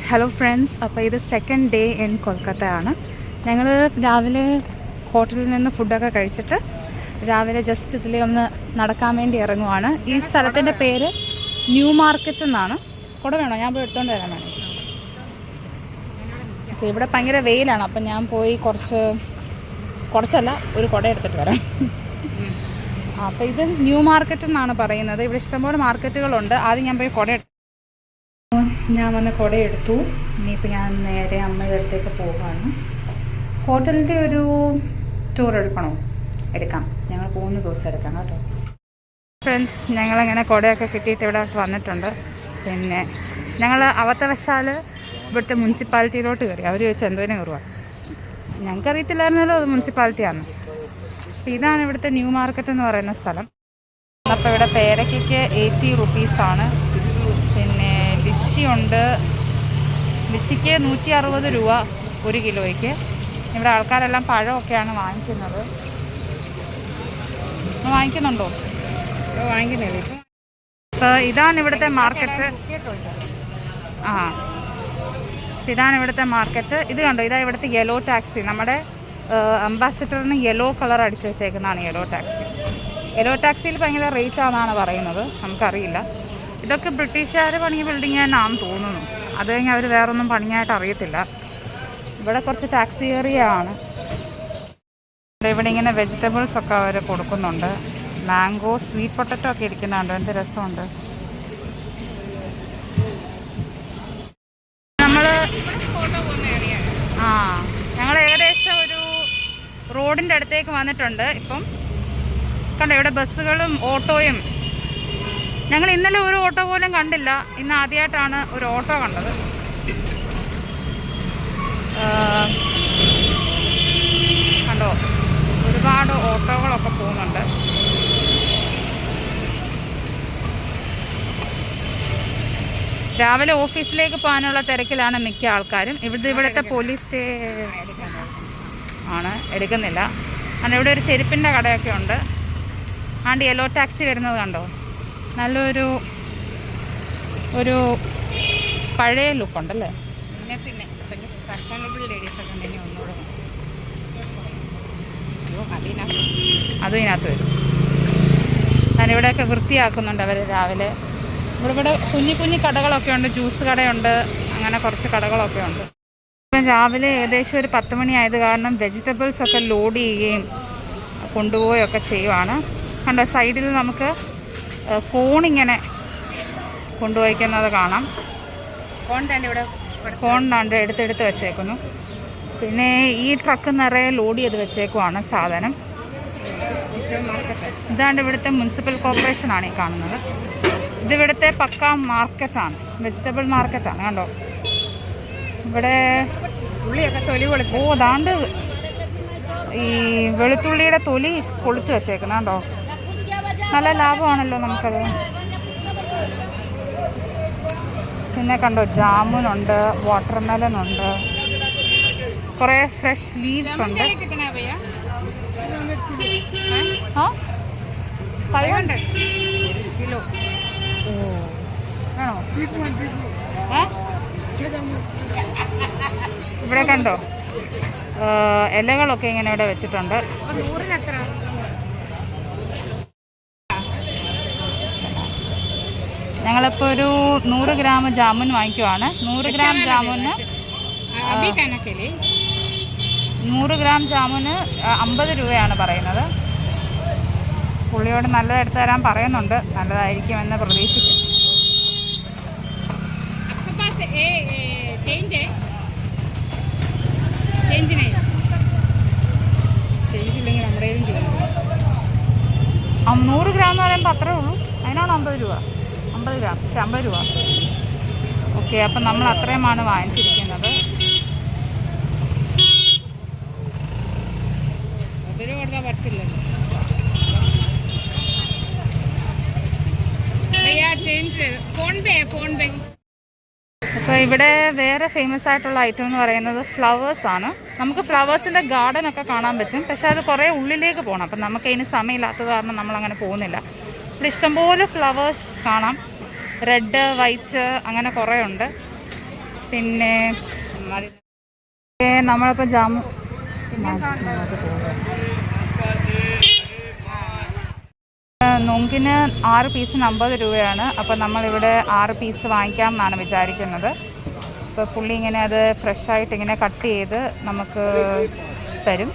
Hello friends, അപ്പോൾ ഇത് second day in കൊൽക്കത്തയാണ്. ഞങ്ങൾ രാവിലെ ഹോട്ടലിൽ നിന്ന് ഫുഡൊക്കെ കഴിച്ചിട്ട് രാവിലെ ജസ്റ്റ് ഇതിൽ ഒന്ന് നടക്കാൻ വേണ്ടി ഇറങ്ങുവാണ്. ഈ സ്ഥലത്തിൻ്റെ പേര് ന്യൂ മാർക്കറ്റ് എന്നാണ്. കുട വേണോ? ഞാൻ പോയി എടുത്തുകൊണ്ട് വരാൻ വേണം. ഓക്കെ, ഇവിടെ ഭയങ്കര വെയിലാണ്, അപ്പം ഞാൻ പോയി കുറച്ചല്ല ഒരു കുട എടുത്തിട്ട് വരാം. അപ്പോൾ ഇത് ന്യൂ മാർക്കറ്റ് എന്നാണ് പറയുന്നത്. ഇവിടെ ഇഷ്ടംപോലെ മാർക്കറ്റുകളുണ്ട്. ആദ്യം ഞാൻ പോയി ഞാൻ വന്ന് കുടയെടുത്തു. ഇനിയിപ്പോൾ ഞാൻ നേരെ അമ്മയുടെ അടുത്തേക്ക് പോവുകയാണ്. ഹോട്ടലിൻ്റെ ഒരു ടൂർ എടുക്കണോ? എടുക്കാം. ഞങ്ങൾ 3 ദിവസം എടുക്കാം കേട്ടോ. ഫ്രണ്ട്സ്, ഞങ്ങളങ്ങനെ കുടയൊക്കെ കിട്ടിയിട്ട് ഇവിടെ വന്നിട്ടുണ്ട്. പിന്നെ ഞങ്ങൾ അവത്തവശാൽ ഇവിടുത്തെ മുനിസിപ്പാലിറ്റിയിലോട്ട് കയറി. അവർ ചോദിച്ചാൽ എന്തോരം കയറുക, ഞങ്ങൾക്കറിയത്തില്ലായിരുന്നല്ലോ അത് മുനിസിപ്പാലിറ്റിയാണ്. അപ്പോൾ ഇതാണ് ഇവിടുത്തെ ന്യൂ മാർക്കറ്റ് എന്ന് പറയുന്ന സ്ഥലം. അപ്പോൾ ഇവിടെ പേരയ്ക്ക് 80 റുപ്പീസാണ്. പിന്നെ ലിച്ചിയുണ്ട്. ലിച്ചിക്ക് 160 രൂപ 1 കിലോയ്ക്ക്. ഇവിടെ ആൾക്കാരെല്ലാം പഴമൊക്കെയാണ് വാങ്ങിക്കുന്നത്. വാങ്ങിക്കുന്നുണ്ടോ? വാങ്ങിക്കുന്നില്ല. ഇപ്പോൾ ഇതാണ് ഇവിടുത്തെ മാർക്കറ്റ്. ഇതാണ് ഇവിടുത്തെ മാർക്കറ്റ്. ഇത് കണ്ടോ, ഇതാ ഇവിടുത്തെ യെല്ലോ ടാക്സി. നമ്മുടെ അംബാസിഡറിന് യെല്ലോ കളർ അടിച്ച് വെച്ചേക്കുന്നതാണ് യെല്ലോ ടാക്സി. യെല്ലോ ടാക്സിയിൽ ഭയങ്കര റേറ്റ് ആണെന്നാണ് പറയുന്നത്, നമുക്കറിയില്ല. ഇതൊക്കെ ബ്രിട്ടീഷുകാർ പണിയ ബിൽഡിംഗ് തന്നെയാണെന്ന് തോന്നുന്നു. അത് കഴിഞ്ഞ് അവർ വേറൊന്നും പണിയായിട്ട് അറിയത്തില്ല. ഇവിടെ കുറച്ച് ടാക്സി ഏരിയ ആണ്. ഇവിടെ ഇങ്ങനെ വെജിറ്റബിൾസ് ഒക്കെ അവർ കൊടുക്കുന്നുണ്ട്. മാംഗോ, സ്വീറ്റ് പൊട്ടറ്റോ ഒക്കെ ഇരിക്കുന്നുണ്ട്. എന്ത് രസമുണ്ട്. ഞങ്ങൾ ഏകദേശം ഒരു റോഡിൻ്റെ അടുത്തേക്ക് വന്നിട്ടുണ്ട്. ഇപ്പം കണ്ടോ, ഇവിടെ ബസ്സുകളും ഓട്ടോയും. ഞങ്ങൾ ഇന്നലെ ഒരു ഓട്ടോ പോലും കണ്ടില്ല. ഇന്ന് ആദ്യമായിട്ടാണ് ഒരു ഓട്ടോ കണ്ടത്. കണ്ടോ, ഒരുപാട് ഓട്ടോകളൊക്കെ പോകുന്നുണ്ട്. രാവിലെ ഓഫീസിലേക്ക് പോകാനുള്ള തിരക്കിലാണ് മിക്ക ആൾക്കാരും. ഇവിടുത്തെ പോലീസ് ആണ് എടുക്കുന്നില്ല. കാരണം ഇവിടെ ഒരു ചെരുപ്പിൻ്റെ കടയൊക്കെ ഉണ്ട്. ആണ്ട് യെല്ലോ ടാക്സി വരുന്നത് കണ്ടോ, നല്ലൊരു പഴയ ലുക്കുണ്ടല്ലേ. പിന്നെ ഫാഷനബിൾ ലേഡീസൊക്കെ ഉണ്ടെങ്കിൽ ഒന്നുകൂടെ അതും ഇതിനകത്ത് വരും. കാരണം ഇവിടെയൊക്കെ വൃത്തിയാക്കുന്നുണ്ട് അവർ രാവിലെ. ഇവിടെ കുഞ്ഞു കടകളൊക്കെ ഉണ്ട്. ജ്യൂസ് കടയുണ്ട്, അങ്ങനെ കുറച്ച് കടകളൊക്കെ ഉണ്ട്. ഇപ്പം രാവിലെ ഏകദേശം ഒരു 10 മണി ആയത് കാരണം വെജിറ്റബിൾസ് ഒക്കെ ലോഡ് ചെയ്യുകയും കൊണ്ടുപോവുകയൊക്കെ ചെയ്യുവാണ്. കണ്ടോ, സൈഡിൽ നമുക്ക് കോണിങ്ങനെ കൊണ്ടുപോയിക്കുന്നത് കാണാം. കോണിനാണ്ട് എടുത്തെടുത്ത് വെച്ചേക്കുന്നു. പിന്നെ ഈ ട്രക്ക് നിറയെ ലോഡ് ചെയ്ത് വെച്ചേക്കുവാണ് സാധനം. ഇതാണ്ട് ഇവിടുത്തെ മുനിസിപ്പൽ കോർപ്പറേഷനാണ് ഈ കാണുന്നത്. ഇതിവിടുത്തെ പക്ക മാർക്കറ്റാണ്, വെജിറ്റബിൾ മാർക്കറ്റാണ്. കണ്ടോ, ഇവിടെ അതാണ്ട് ഈ വെളുത്തുള്ളിയുടെ തൊലി പൊളിച്ച് വെച്ചേക്കുന്നത് കണ്ടോ. നല്ല ലാഭമാണല്ലോ നമുക്കത്. പിന്നെ കണ്ടോ, ജാമുനുണ്ട്, വാട്ടർമെലൺ ഉണ്ട്, കുറേ ഫ്രഷ് ലീവ്സ് ഉണ്ട്. 500 കിലോ ആണോ? ഇവിടെ കണ്ടോ, ഇലകളൊക്കെ ഇങ്ങനെ ഇവിടെ വെച്ചിട്ടുണ്ട്. ഞങ്ങളിപ്പോൾ ഒരു 100 ഗ്രാം ജാമുൻ വാങ്ങിക്കുവാണ്. 100 ഗ്രാം ജാമുന് 50 രൂപയാണ് പറയുന്നത്. പുള്ളിയോട് നല്ലത് എടുത്തു തരാൻ പറയുന്നുണ്ട്. നല്ലതായിരിക്കുമെന്ന് പ്രതീക്ഷിക്കും. ചേഞ്ചില്ലെങ്കിൽ നമ്മുടെ 100 ഗ്രാം എന്ന് പറയുമ്പോൾ അത്രേ ഉള്ളൂ. അതിനാണ് 50 രൂപ. 50 ഗ്രാം 50 രൂപ. ഓക്കെ, അപ്പം നമ്മൾ അത്രയുമാണ് വാങ്ങിച്ചിരിക്കുന്നത്. പറ്റില്ല. അപ്പോൾ ഇവിടെ വേറെ ഫേമസ് ആയിട്ടുള്ള ഐറ്റം എന്ന് പറയുന്നത് ഫ്ലവേഴ്സാണ്. നമുക്ക് ഫ്ലവേഴ്സിൻ്റെ ഗാർഡനൊക്കെ കാണാൻ പറ്റും. പക്ഷേ അത് കുറേ ഉള്ളിലേക്ക് പോകണം. അപ്പം നമുക്ക് അതിന് സമയമില്ലാത്തത് കാരണം നമ്മളങ്ങനെ പോകുന്നില്ല. ഇവിടെ ഇഷ്ടംപോലെ ഫ്ലവേഴ്സ് കാണാം. റെഡ്, വൈറ്റ് അങ്ങനെ കുറേ ഉണ്ട്. പിന്നെ നമ്മളിപ്പോൾ ജാമു നൊങ്കിന് 6 പീസിന് 50 രൂപയാണ്. അപ്പോൾ നമ്മളിവിടെ 6 പീസ് വാങ്ങിക്കാം എന്നാണ് വിചാരിക്കുന്നത്. ഇപ്പോൾ പുള്ളി ഇങ്ങനെ അത് ഫ്രഷായിട്ട് ഇങ്ങനെ കട്ട് ചെയ്ത് നമുക്ക് തരും.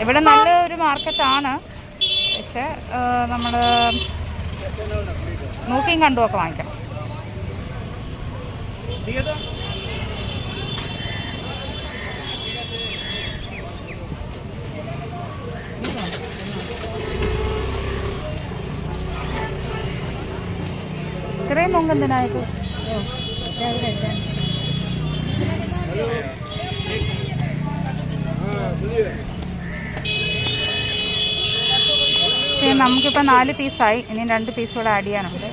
ഇവിടെ നല്ലൊരു മാർക്കറ്റാണ്, പക്ഷേ നമ്മൾ നോക്കിയും കണ്ടുമൊക്കെ വാങ്ങിക്കണം. ഇത്രയും നൊങ്കെന്തിനായത്? നമുക്കിപ്പോൾ 4 പീസായി, ഇനി 2 പീസ് കൂടെ ആഡ് ചെയ്യാനുണ്ട്.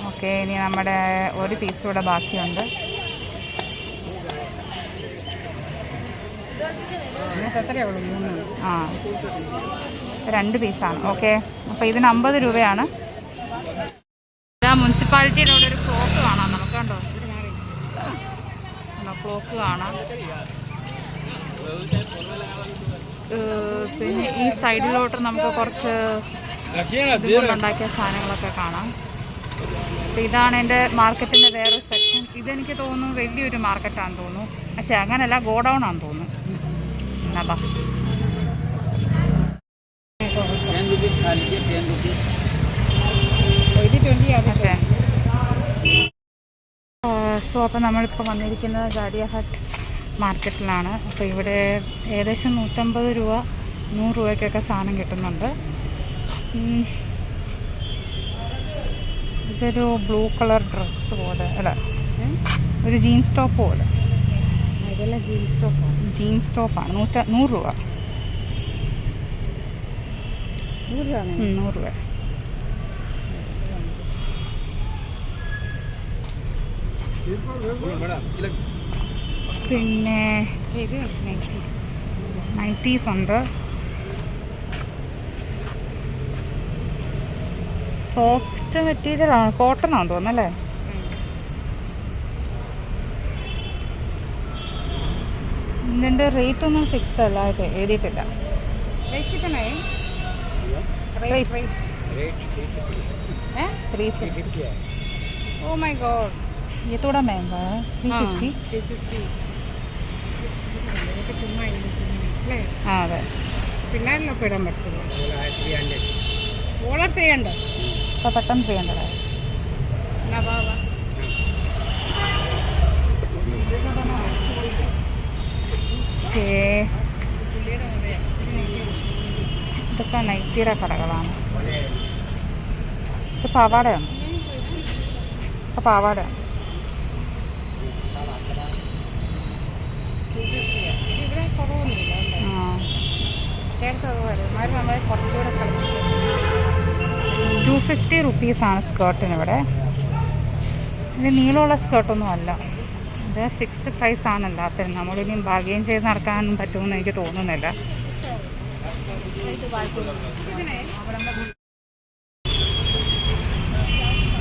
ഓക്കെ, ഇനി നമ്മുടെ 1 പീസ് കൂടെ ബാക്കിയുണ്ട്. ആ 2 പീസാണ്. ഓക്കെ, അപ്പോൾ ഇതിന് 50 രൂപയാണ്. മുനിസിപ്പാലിറ്റിയുടെ അവിടെ ഒരു ക്ലോക്ക് കാണാം നമുക്ക്, കണ്ടോ? ക്ലോക്ക് കാണാം. പിന്നെ ഈ സൈഡിലോട്ട് നമുക്ക് കുറച്ച് ഉണ്ടാക്കിയ സാധനങ്ങളൊക്കെ കാണാം. അപ്പോൾ ഇതാണ് എൻ്റെ മാർക്കറ്റിൻ്റെ വേറൊരു സെക്ഷൻ. ഇതെനിക്ക് തോന്നുന്നു വലിയൊരു മാർക്കറ്റാണെന്ന് തോന്നുന്നു. പക്ഷേ അങ്ങനെയല്ല, ഗോഡൗൺ ആണെന്ന് തോന്നുന്നു. എന്നാ സോ അപ്പോൾ നമ്മളിപ്പോൾ വന്നിരിക്കുന്നത് ഗാഡിയ ഹട്ട് മാർക്കറ്റിലാണ്. അപ്പോൾ ഇവിടെ ഏകദേശം 150 രൂപ 100 രൂപയ്ക്കൊക്കെ സാധനം കിട്ടുന്നുണ്ട്. ഇതൊരു ബ്ലൂ കളർ ഡ്രസ്സ് പോലെ, അല്ല ഒരു ജീൻസ് ടോപ്പ് പോലെ. ഇതെല്ലാം ജീൻസ് ടോപ്പാണ്. 100 രൂപ. 100 രൂപ. പിന്നെ നൈറ്റീസ് ഉണ്ട്. സോഫ്റ്റ് മെറ്റീരിയലാണ്, കോട്ടൺ ആണെന്ന് തോന്നുന്നല്ലേ? ഇതിൻ്റെ റേറ്റ് ഒന്നും ഫിക്സ്ഡ് അല്ല, എഴുതിയിട്ടില്ല. Oh my god, ये थोड़ा महंगा है. 350. അതെ, പിള്ളേരിലൊക്കെ ഇടാൻ പറ്റില്ല. ഓളർ 300. അപ്പോൾ പെട്ടെന്ന് 300 ആയി. ഓക്കേ, ഇതൊക്കെ നൈറ്റിയുടെ കടകളാണ്. ഇത് പാവാടയാണ്. പാവാടയാണ്. ₹250 സ്കേർട്ടിന് ഇവിടെ. ഇത് നീളമുള്ള സ്കേർട്ടൊന്നും അല്ല, ഇത് ഫിക്സ്ഡ് പ്രൈസ് ആണ്. എല്ലാത്തിനും നമ്മളിനി ബാർഗെയിൻ ചെയ്ത് നടക്കാനൊന്നും പറ്റുമെന്ന് എനിക്ക് തോന്നുന്നില്ല.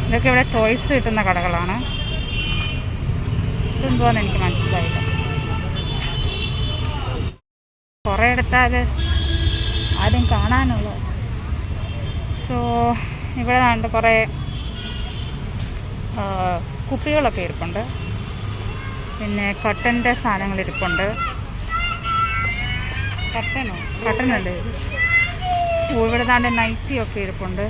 ഇതൊക്കെ ഇവിടെ ടോയ്സ് കിട്ടുന്ന കടകളാണ്. ഇതെന്തുവാന്ന് എനിക്ക് മനസ്സിലായില്ല. കുറേ എടുത്താൽ ആരും കാണാനുള്ളൂ. സോ ഇവിടെ കണ്ട് കുറേ കുപ്പികളൊക്കെ ഇരിപ്പുണ്ട്. പിന്നെ കട്ടൻ്റെ സാധനങ്ങൾ ഇരിപ്പുണ്ട്. കട്ടനുണ്ട്. ഇവിടെ താണ്ട് നൈറ്റിയൊക്കെ ഇരിപ്പുണ്ട്.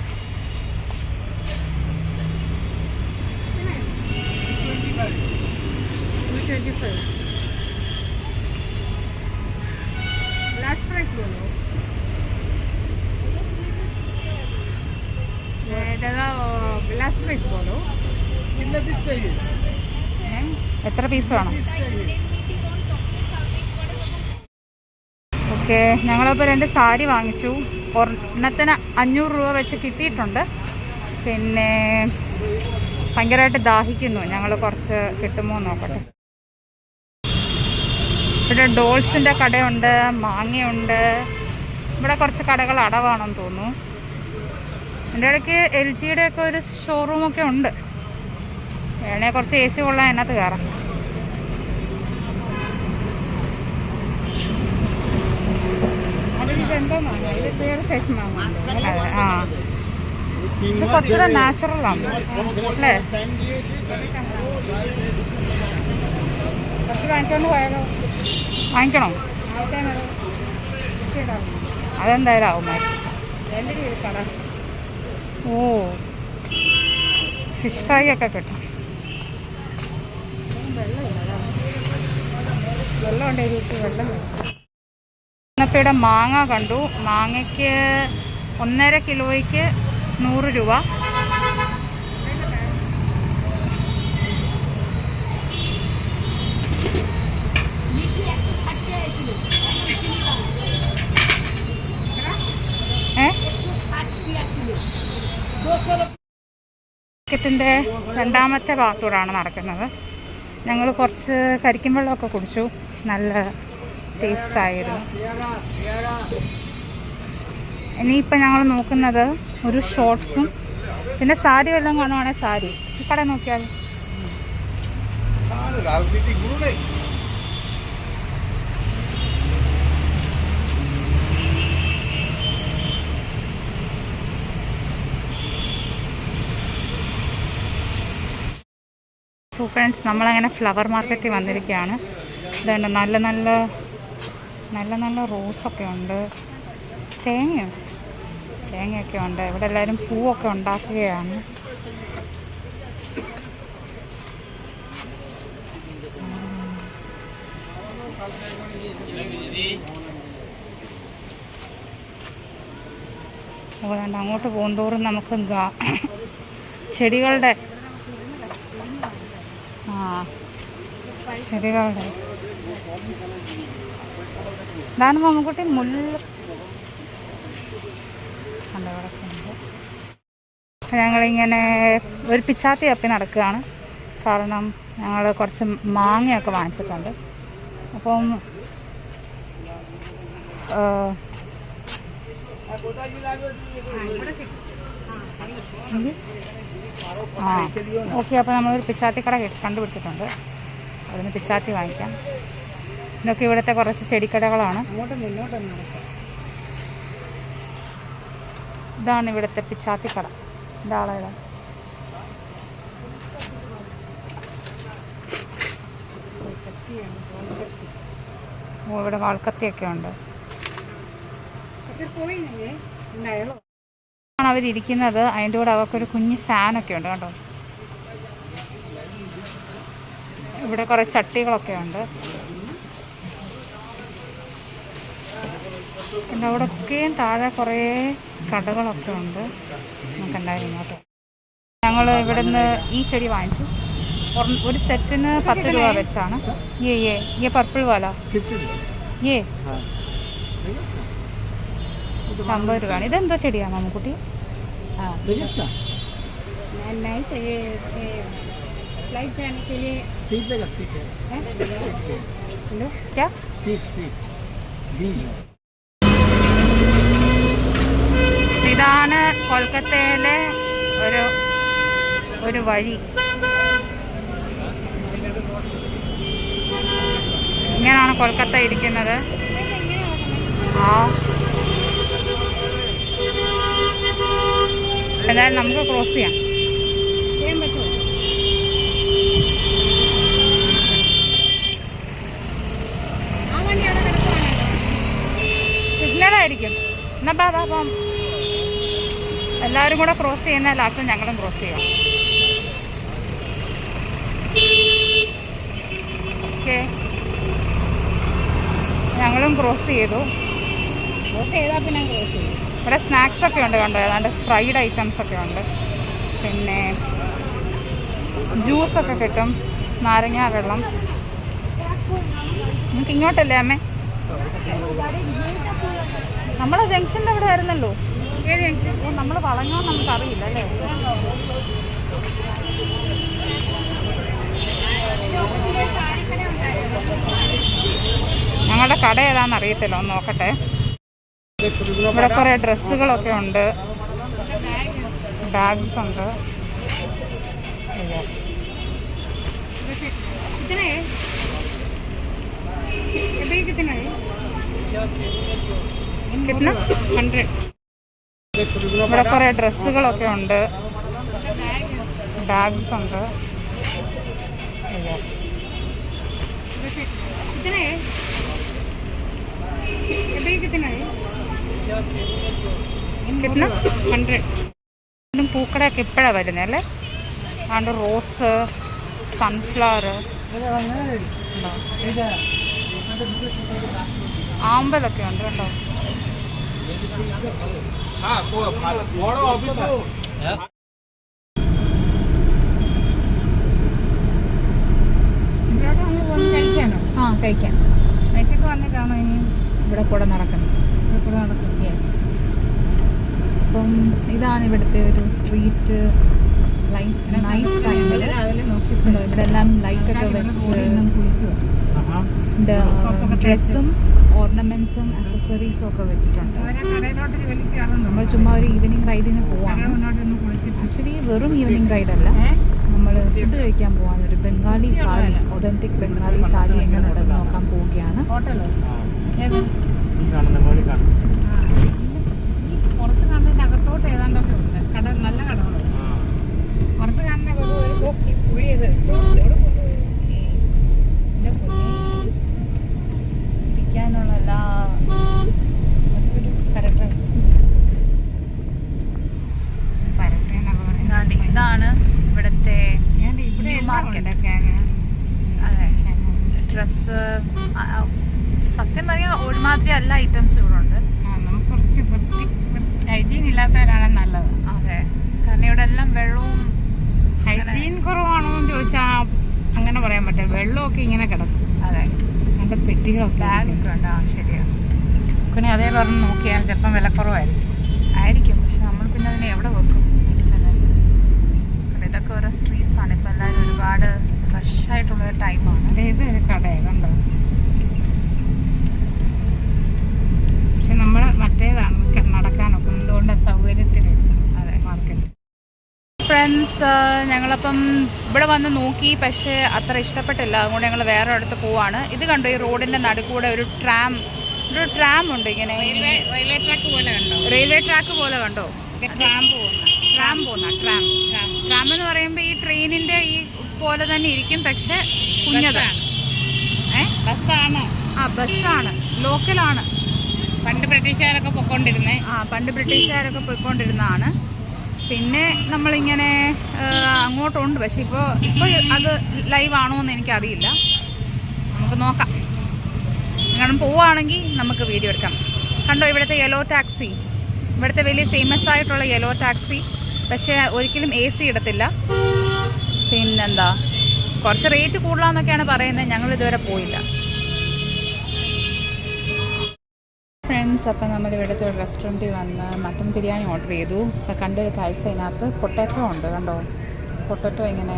लास्ट प्राइस बोलो. दादा लास्ट प्राइस बोलो. कितना पीस चाहिए? എത്ര പീസ് വേണം? ഓക്കെ, ഞങ്ങളിപ്പോൾ 2 സാരി വാങ്ങിച്ചു. ഒരെണ്ണത്തിന് 500 രൂപ വെച്ച് കിട്ടിയിട്ടുണ്ട്. പിന്നെ ഭയങ്കരമായിട്ട് ദാഹിക്കുന്നു. ഞങ്ങൾ കുറച്ച് കിട്ടുമോ നോക്കട്ടെ. ഇവിടെ ഡോൾസിൻ്റെ കടയുണ്ട്, മാങ്ങയുണ്ട്. ഇവിടെ കുറച്ച് കടകൾ അടവാണെന്ന് തോന്നുന്നു. എൻ്റെ ഇടയ്ക്ക് LGയുടെ ഒക്കെ ഒരു ഷോറൂമൊക്കെ ഉണ്ട്. വേണേ കുറച്ച് AC കൊള്ളാൻ അതിനകത്ത് കയറാം. ഇതെന്തോ മാങ്ങ, ഇത് പേര് സൈസ് മാങ്ങ. ആ, ഇത് കുറച്ചുകൂടെ നാച്ചുറലാണ് അല്ലേ? കുറച്ച് വാങ്ങിക്കൊണ്ട് പോയാലോ? വാങ്ങിക്കണോ? അതെന്തായാലും ആവുമായിരിക്കും. ഓ, ഫിഷ് ഫ്രൈ ഒക്കെ കിട്ടും. വെള്ളമുണ്ട്, വെള്ളം. ഇന്നിപ്പോൾ ഇവിടെ മാങ്ങ കണ്ടു. മാങ്ങയ്ക്ക് 1.5 കിലോയ്ക്ക് 100 രൂപ. ത്തിൻ്റെ രണ്ടാമത്തെ ഭാഗത്തൂടാണ് നടക്കുന്നത്. ഞങ്ങൾ കുറച്ച് കരിക്കും വെള്ളമൊക്കെ കുടിച്ചു. നല്ല ടേസ്റ്റായിരുന്നു. ഇനിയിപ്പോൾ ഞങ്ങൾ നോക്കുന്നത് ഒരു ഷോർട്ട്സും പിന്നെ സാരി വല്ലതും കാണുവാണെങ്കിൽ സാരി. ഈ കട നോക്കിയാൽ ഫ്രണ്ട്സ്, നമ്മളങ്ങനെ ഫ്ലവർ മാർക്കറ്റിൽ വന്നിരിക്കുകയാണ്. ഇതുണ്ട്, നല്ല നല്ല നല്ല നല്ല റോസൊക്കെ ഉണ്ട്. തേങ്ങയൊക്കെ ഉണ്ട്. ഇവിടെ എല്ലാവരും പൂവൊക്കെ ഉണ്ടാക്കുകയാണ്. അതുകൊണ്ട് അങ്ങോട്ട് പോകുന്തോറും നമുക്ക് ചെടികളുടെ ചെടികളുടെ ഇതാണ് മമ്മൂക്കുട്ടി മുല്ല കണ്ടോ ഇവിടെ ഉണ്ട്. ഞങ്ങളിങ്ങനെ ഒരു പിച്ചാത്തി തപ്പി നടക്കുകയാണ്. കാരണം ഞങ്ങൾ കുറച്ച് മാങ്ങയൊക്കെ വാങ്ങിച്ചിട്ടുണ്ട്. അപ്പം ഓക്കെ, അപ്പോൾ നമ്മളൊരു പിച്ചാത്തി കട കണ്ടുപിടിച്ചിട്ടുണ്ട്. അതിന് പിച്ചാത്തി വാങ്ങിക്കാം. ഇതൊക്കെ ഇവിടുത്തെ കുറച്ച് ചെടിക്കടകളാണ്. ഇതാണ് ഇവിടുത്തെ പിച്ചാത്തി കട. ഇതാളേതാ? ഓ, ഇവിടെ വാൾക്കത്തിയൊക്കെ ഉണ്ട്. അവരിയ്ക്കുന്നത്. അതിൻ്റെ കൂടെ അവർക്കൊരു കുഞ്ഞ് ഫാനൊക്കെ ഉണ്ട് കേട്ടോ. ഇവിടെ കുറേ ചട്ടികളൊക്കെ ഉണ്ട്. എൻ്റെ അവിടെയൊക്കെയും താഴെ കുറേ കടകളൊക്കെ ഉണ്ട്. നമുക്കുണ്ടായിരുന്നു കേട്ടോ. ഞങ്ങൾ ഇവിടുന്ന് ഈ ചെടി വാങ്ങിച്ചു. ഒരു സെറ്റിന് 10 രൂപ വെച്ചാണ്. ये पर्पल वाला ये 50 രൂപയാണ്. ഇതെന്തോ ചെടിയാണ് മമ്മൂക്കുട്ടി? नहीं चाहिए, फ्लाइट जाने के लिए सीट लगा, सीट है क्या सीट बीज. ഇതാണ് കൊൽക്കത്തയിലെ ഒരു വഴി. ഇങ്ങനെയാണ് കൊൽക്കത്ത ഇരിക്കുന്നത്. എന്തായാലും നമുക്ക് ക്രോസ് ചെയ്യാം. സിഗ്നലായിരിക്കും. എന്നാ ബാബാ, എല്ലാവരും കൂടെ ക്രോസ് ചെയ്യുന്ന ലാസ്റ്റിൽ ഞങ്ങളും ക്രോസ് ചെയ്യാം. ഓക്കെ, ഞങ്ങളും ക്രോസ് ചെയ്തു. ചെയ്താൽ പിന്നെ ക്രോസ് ചെയ്യും. ഇവിടെ സ്നാക്സ് ഒക്കെ ഉണ്ട് കണ്ടോ. ഏതാണ്ട് ഫ്രൈഡ് ഐറ്റംസ് ഒക്കെ ഉണ്ട്. പിന്നെ ജ്യൂസൊക്കെ കിട്ടും, നാരങ്ങ വെള്ളം. നമുക്ക് ഇങ്ങോട്ടല്ലേ അമ്മേ? നമ്മളെ ജംഗ്ഷൻ്റെ അവിടെ ആയിരുന്നല്ലോ. ഏത് ജംഗ്ഷൻ? നമ്മൾ വളഞ്ഞോ നമുക്കറിയില്ല അല്ലേ. നിങ്ങളുടെ കട ഏതാണെന്ന് അറിയത്തില്ല, ഒന്ന് നോക്കട്ടെ. ഇവിടെ കുറേ ഡ്രസ്സുകളൊക്കെ ഉണ്ട്, ബാഗ്സ് ഉണ്ട്. ഇവിടെ കുറേ ഡ്രസ്സുകളൊക്കെ ഉണ്ട്, ബാഗ്സ് ഉണ്ട്. പൂക്കടയൊക്കെ ഇപ്പോഴാണ് വരുന്നത് അല്ലേ? അതുകൊണ്ട് റോസ്, സൺഫ്ലവർ, ആമ്പലൊക്കെ ഉണ്ട് കേട്ടോ. കഴിക്കാൻ കഴിച്ചിട്ട് വന്നിട്ടാണോ ഇനി ഇവിടെ കൂടെ നടക്കുന്നത്? യെസ്. അപ്പം ഇതാണ് ഇവിടുത്തെ ഒരു സ്ട്രീറ്റ് ലൈറ്റ്. നൈറ്റ് ടൈമിൽ നോക്കിയിട്ടുണ്ടോ ഇവിടെ എല്ലാം ലൈറ്റൊക്കെ വെച്ച് ഡ്രസ്സും ഓർണമെന്റ്സും അക്സസറീസും ഒക്കെ വെച്ചിട്ടുണ്ട്. നമ്മൾ ചുമ്മാ ഒരു ഈവനിങ് റൈഡിന് പോവാണ്. ആക്ച്വലി വെറും ഈവനിങ് റൈഡല്ല, നമ്മൾ ഫുഡ് കഴിക്കാൻ പോവാണ്. ഒരു ബംഗാളി താലി, ഒതന്റിക് ബംഗാളി താലി എങ്ങനെ ഉണ്ടെന്ന് നോക്കാൻ പോവുകയാണ്. പുറത്ത് കാണുന്നതിൻ്റെ അകത്തോട്ട് ഏതാണ്ടൊക്കെ ഉണ്ട് കട, നല്ല കടകളുണ്ട്. പുറത്ത് കാണുന്ന കുഴിയത് ഇരിക്കാനുള്ള എല്ലാ ഇതാണ് ഇവിടുത്തെ മാർക്കറ്റ്. അതെ, ഡ്രസ്സ് സത്യം പറയാൻ ഒരുമാതിരി എല്ലാ ഐറ്റംസും ഇവിടെ ഉണ്ട്. നമുക്ക് കുറച്ച് ഹൈജീൻ ഇല്ലാത്തവരാണ് നല്ലത്. അതെ, കാരണം ഇവിടെ എല്ലാം വെള്ളവും ഹൈജീൻ കുറവാണോ എന്ന് ചോദിച്ചാൽ അങ്ങനെ പറയാൻ പറ്റില്ല. വെള്ളമൊക്കെ ഇങ്ങനെ കിടക്കും. അതെ, അതിൻ്റെ പെട്ടികളൊക്കെ ബാഗൊക്കെ ഉണ്ട്. ശരിയാണ്. പിന്നെ അതേ പറഞ്ഞ് നോക്കിയാൽ ചിലപ്പം വിലക്കുറവായിരിക്കും. പക്ഷെ നമ്മൾ പിന്നെ അതിനെ എവിടെ വെക്കും? ഇതൊക്കെ ഓരോ സ്ട്രീറ്റ്സ് ആണ്. ഇപ്പം എല്ലാവരും ഒരുപാട് ഫ്രഷ് ആയിട്ടുള്ളൊരു ടൈമാണ്. ഇത് ഒരു കടയാണ് കണ്ടോ. പക്ഷെ നമ്മൾ മറ്റേതാണ് നടക്കാനൊക്കെ എന്തുകൊണ്ട് സൗകര്യത്തിന്. അതെ, മാർക്കറ്റ്. ഫ്രണ്ട്സ്, ഞങ്ങളപ്പം ഇവിടെ വന്ന് നോക്കി, പക്ഷേ അത്ര ഇഷ്ടപ്പെട്ടില്ല. അതുകൊണ്ട് ഞങ്ങൾ വേറെ അടുത്ത് പോവാണ്. ഇത് കണ്ടോ, ഈ റോഡിൻ്റെ നടുക്കൂടെ ഒരു ട്രാം ഉണ്ട്. ഇങ്ങനെ റെയിൽവേ ട്രാക്ക് പോലെ കണ്ടോ. ട്രാം എന്ന് പറയുമ്പോൾ ഈ ട്രെയിനിൻ്റെ ഈ പോലെ തന്നെ ഇരിക്കും, പക്ഷെ കുഞ്ഞതാണ്. ബസ്സാണ്. ബസ്സാണ്, ലോക്കലാണ്. പണ്ട് ബ്രിട്ടീഷുകാരൊക്കെ പോയിക്കൊണ്ടിരുന്നതാണ്. പിന്നെ നമ്മളിങ്ങനെ അങ്ങോട്ടുണ്ട്. പക്ഷെ ഇപ്പോൾ അത് ലൈവ് ആണോ എന്ന് എനിക്കറിയില്ല. നമുക്ക് നോക്കാം. കാരണം പോവുകയാണെങ്കിൽ നമുക്ക് വീഡിയോ എടുക്കാം. കണ്ടോ ഇവിടുത്തെ യെല്ലോ ടാക്സി, ഇവിടുത്തെ വലിയ ഫേമസ് ആയിട്ടുള്ള യെല്ലോ ടാക്സി. പക്ഷേ ഒരിക്കലും AC ഇടത്തില്ല. പിന്നെന്താ, കുറച്ച് റേറ്റ് കൂടുതലാന്നൊക്കെയാണ് പറയുന്നത്. ഞങ്ങൾ ഇതുവരെ പോയില്ല. ഫ്രണ്ട്സ്, അപ്പം നമ്മൾ ഇവിടുത്തെ ഒരു റെസ്റ്റോറൻറ്റിൽ വന്ന് മട്ടൻ ബിരിയാണി ഓർഡർ ചെയ്തു. അപ്പം കണ്ടൊരു കാഴ്ച, അതിനകത്ത് പൊട്ടാറ്റോ ഉണ്ട് കണ്ടോ. പൊട്ടാറ്റോ ഇങ്ങനെ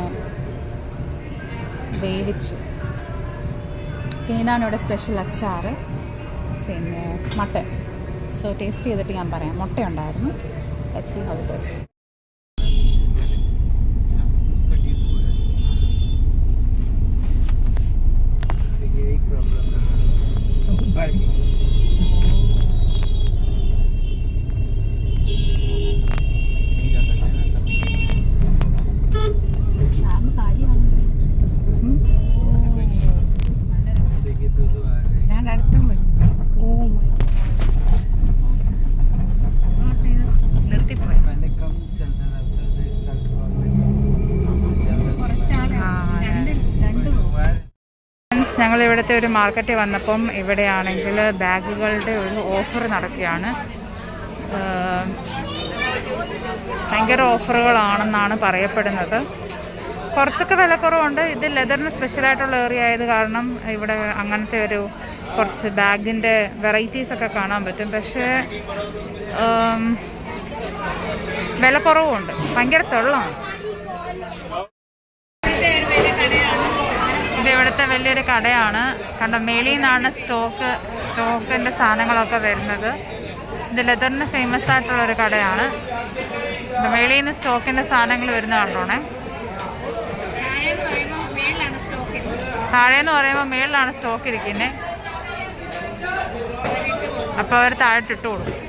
വേവിച്ച്. പിന്നെ ഇതാണ് ഇവിടെ സ്പെഷ്യൽ അച്ചാർ, പിന്നെ മട്ടൻ. സോ ടേസ്റ്റ് ചെയ്തിട്ട് ഞാൻ പറയാം. മുട്ടയുണ്ടായിരുന്നു. Let's see how it is. ഞങ്ങൾ ഇവിടുത്തെ ഒരു മാർക്കറ്റിൽ വന്നപ്പം ഇവിടെയാണെങ്കിൽ ബാഗുകളുടെ ഒരു ഓഫർ നടക്കുകയാണ്. ഭയങ്കര ഓഫറുകളാണെന്നാണ് പറയപ്പെടുന്നത്. കുറച്ചൊക്കെ വിലക്കുറവുണ്ട്. ഇത് ലെതറിന് സ്പെഷ്യലായിട്ടുള്ള ഏരിയ ആയത് കാരണം ഇവിടെ അങ്ങനത്തെ ഒരു കുറച്ച് ബാഗിൻ്റെ വെറൈറ്റീസൊക്കെ കാണാൻ പറ്റും. പക്ഷേ വിലക്കുറവുമുണ്ട്. ഭയങ്കര തൊള്ളാണ്. ഇത് ഇവിടുത്തെ ഇവിടുത്തെ വലിയൊരു കടയാണ്. കണ്ടോ, മേളിൽ നിന്നാണ് സ്റ്റോക്കിൻ്റെ സാധനങ്ങളൊക്കെ വരുന്നത്. ഇത് ലെതറിന് ഫേമസ് ആയിട്ടുള്ളൊരു കടയാണ്. മേളിൽ നിന്ന് സ്റ്റോക്കിൻ്റെ സാധനങ്ങൾ വരുന്ന കണ്ടോണേ. താഴേന്ന് പറയുമ്പോൾ മേളിലാണ് സ്റ്റോക്ക് ഇരിക്കുന്നത്. അപ്പോൾ അവർ താഴോട്ടിട്ട് കൊടുക്കും.